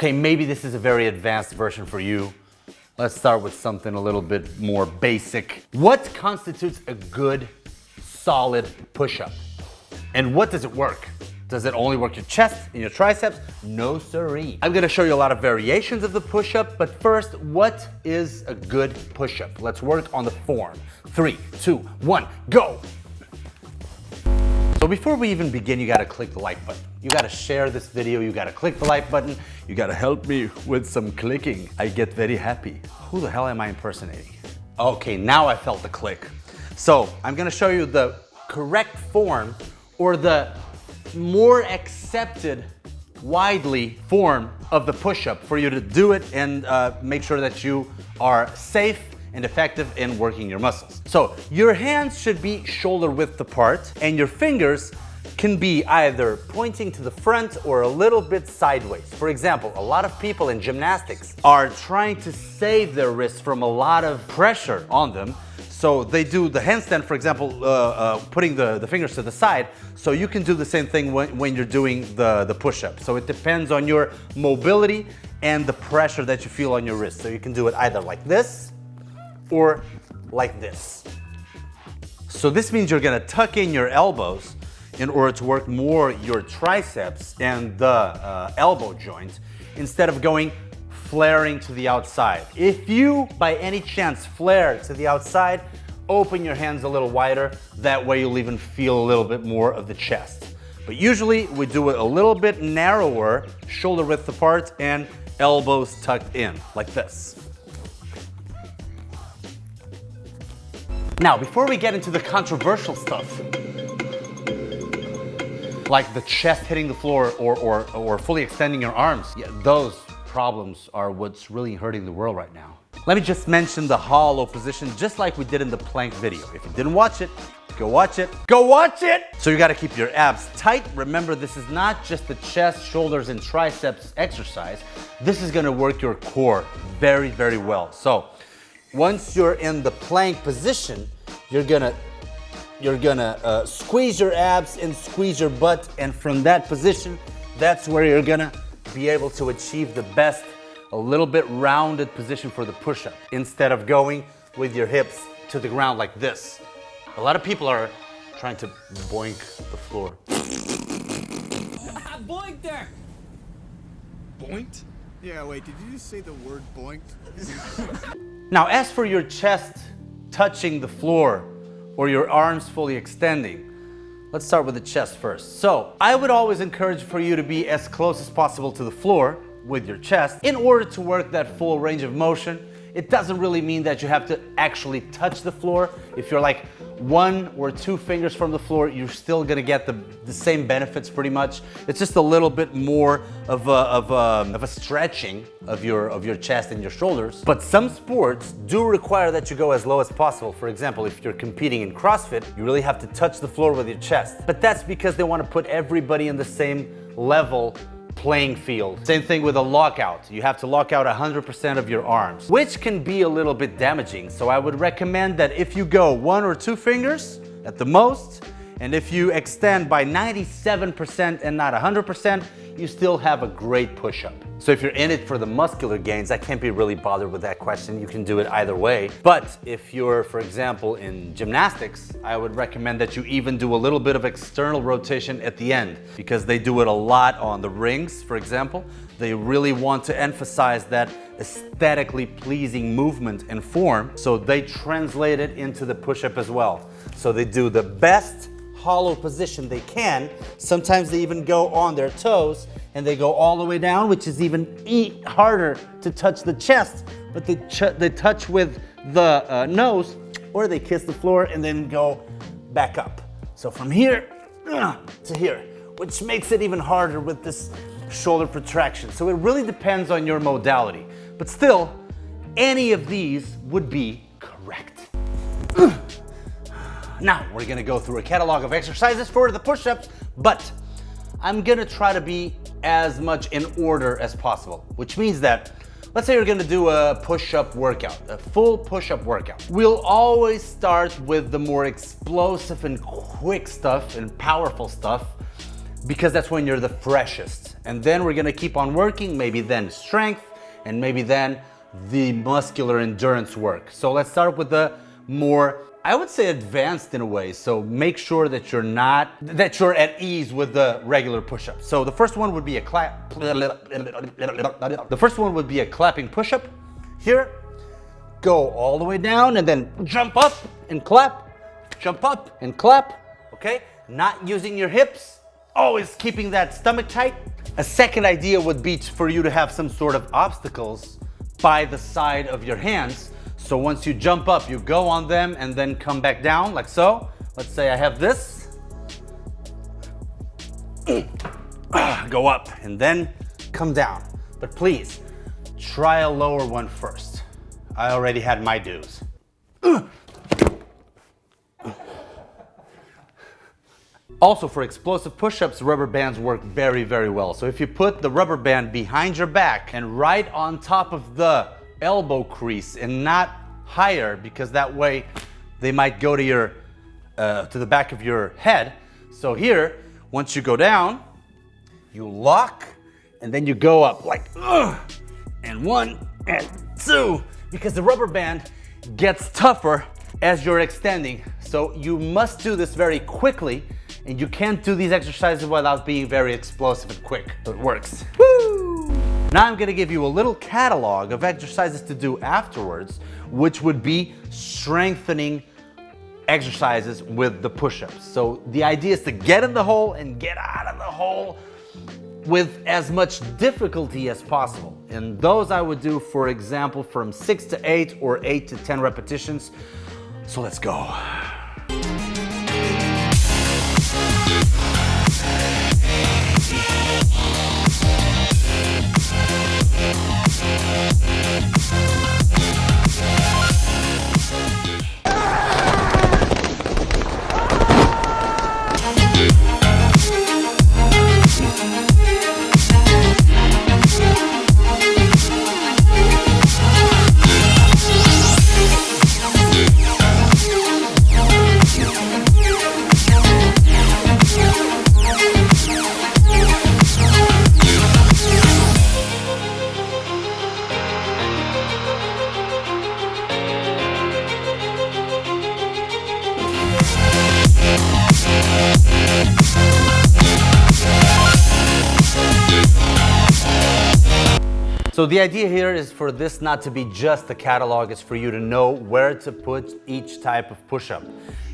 Okay, maybe this is a very advanced version for you. Let's start with something a little bit more basic. What constitutes a good, solid push-up? And what does it work? Does it only work your chest and your triceps? No siree. I'm gonna show you a lot of variations of the push-up, but first, what is a good push-up? Let's work on the form. 3, 2, 1, go! So before we even begin, you gotta click the like button. You gotta share this video, you gotta click the like button, you gotta help me with some clicking. I get very happy. Who the hell am I impersonating? Okay, now I felt the click. So I'm gonna show you the correct form, or the more accepted widely form of the push-up for you to do it and make sure that you are safe and effective in working your muscles. So your hands should be shoulder width apart, and your fingers can be either pointing to the front or a little bit sideways. For example, a lot of people in gymnastics are trying to save their wrists from a lot of pressure on them. So they do the handstand, for example, putting the fingers to the side. So you can do the same thing when you're doing the push-up. So it depends on your mobility and the pressure that you feel on your wrist. So you can do it either like this or like this. So this means you're gonna tuck in your elbows in order to work more your triceps and the elbow joint, instead of going flaring to the outside. If you, by any chance, flare to the outside, open your hands a little wider. That way you'll even feel a little bit more of the chest. But usually we do it a little bit narrower, shoulder width apart and elbows tucked in, like this. Now, before we get into the controversial stuff, like the chest hitting the floor or fully extending your arms, yeah, those problems are what's really hurting the world right now. Let me just mention the hollow position, just like we did in the plank video. If you didn't watch it, go watch it. Go watch it! So you gotta keep your abs tight. Remember, this is not just the chest, shoulders, and triceps exercise. This is gonna work your core very, very well. So once you're in the plank position, you're gonna squeeze your abs and squeeze your butt, and from that position, that's where you're gonna be able to achieve the best, a little bit rounded position for the push-up, instead of going with your hips to the ground like this. A lot of people are trying to boink the floor. Boinked there! Boinked? Yeah, wait, did you just say the word boinked? Now, as for your chest touching the floor or your arms fully extending, let's start with the chest first. So I would always encourage for you to be as close as possible to the floor with your chest in order to work that full range of motion. It doesn't really mean that you have to actually touch the floor. If you're like 1 or 2 fingers from the floor, you're still gonna get the same benefits pretty much. It's just a little bit more of a stretching of your chest and your shoulders. But some sports do require that you go as low as possible. For example, if you're competing in CrossFit, you really have to touch the floor with your chest. But that's because they want to put everybody in the same level playing field. Same thing with a lockout. You have to lock out 100% of your arms, which can be a little bit damaging. So I would recommend that if you go 1 or 2 fingers at the most, and if you extend by 97% and not 100%, you still have a great push-up. So if you're in it for the muscular gains, I can't be really bothered with that question. You can do it either way. But if you're, for example, in gymnastics, I would recommend that you even do a little bit of external rotation at the end, because they do it a lot on the rings, for example. They really want to emphasize that aesthetically pleasing movement and form, so they translate it into the push-up as well. So they do the best hollow position they can. Sometimes they even go on their toes and they go all the way down, which is even harder to touch the chest, but they touch with the nose, or they kiss the floor and then go back up. So from here to here, which makes it even harder with this shoulder protraction. So it really depends on your modality, but still, any of these would be correct. Now, we're gonna go through a catalog of exercises for the push-ups, but I'm gonna try to be as much in order as possible, which means that, let's say you're gonna do a push-up workout, a full push-up workout. We'll always start with the more explosive and quick stuff and powerful stuff, because that's when you're the freshest And then we're gonna keep on working, maybe then strength, and maybe then the muscular endurance work. So let's start with the more, I would say, advanced in a way. So make sure that you're at ease with the regular push-ups. So the first one would be a clapping push-up. Here, go all the way down and then jump up and clap, jump up and clap, okay? Not using your hips, always keeping that stomach tight. A second idea would be for you to have some sort of obstacles by the side of your hands. So once you jump up, you go on them and then come back down like so. Let's say I have this. Go up and then come down. But please, try a lower one first. I already had my dues. Also, for explosive push-ups, rubber bands work very, very well. So if you put the rubber band behind your back and right on top of the elbow crease and not higher, because that way they might go to your to the back of your head. So here, once you go down, you lock and then you go up like and 1 and 2, because the rubber band gets tougher as you're extending. So you must do this very quickly, and you can't do these exercises without being very explosive and quick. So it works. Woo! Now I'm gonna give you a little catalog of exercises to do afterwards, which would be strengthening exercises with the push-ups. So the idea is to get in the hole and get out of the hole with as much difficulty as possible. And those I would do, for example, from 6 to 8 or 8 to 10 repetitions. So let's go. So the idea here is for this not to be just a catalog, it's for you to know where to put each type of push-up.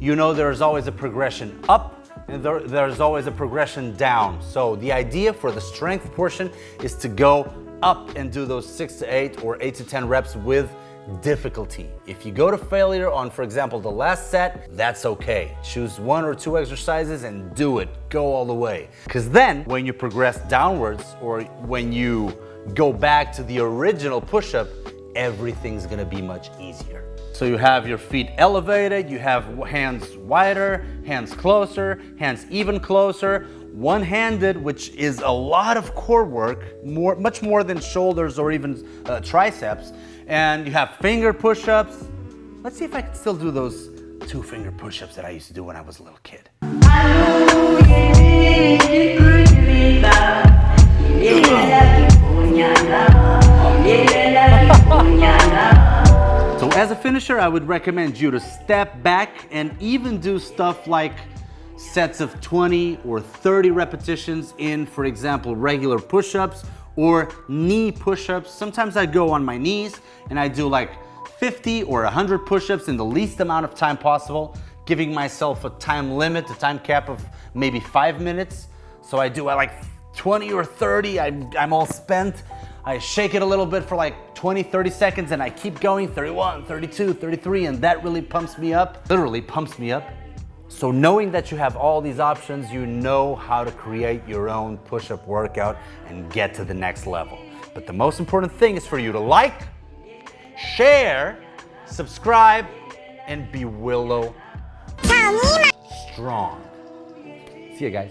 You know there's always a progression up and there's always a progression down. So the idea for the strength portion is to go up and do those 6 to 8 or 8 to 10 reps with difficulty. If you go to failure on, for example, the last set, that's okay. Choose 1 or 2 exercises and do it. Go all the way. Because then when you progress downwards or when you go back to the original push-up, everything's gonna be much easier. So you have your feet elevated, you have hands wider, hands closer, hands even closer, one-handed, which is a lot of core work, much more than shoulders or even triceps. And you have finger push-ups. Let's see if I can still do those 2-finger push-ups that I used to do when I was a little kid. So as a finisher, I would recommend you to step back and even do stuff like sets of 20 or 30 repetitions in, for example, regular push-ups or knee push-ups. Sometimes I go on my knees and I do like 50 or 100 push-ups in the least amount of time possible, giving myself a time limit, a time cap of maybe 5 minutes. So I like 20 or 30, I'm all spent. I shake it a little bit for like 20, 30 seconds and I keep going, 31, 32, 33, and that really pumps me up, literally pumps me up. So knowing that you have all these options, you know how to create your own push-up workout and get to the next level. But the most important thing is for you to like, share, subscribe, and be Willow strong. See you guys.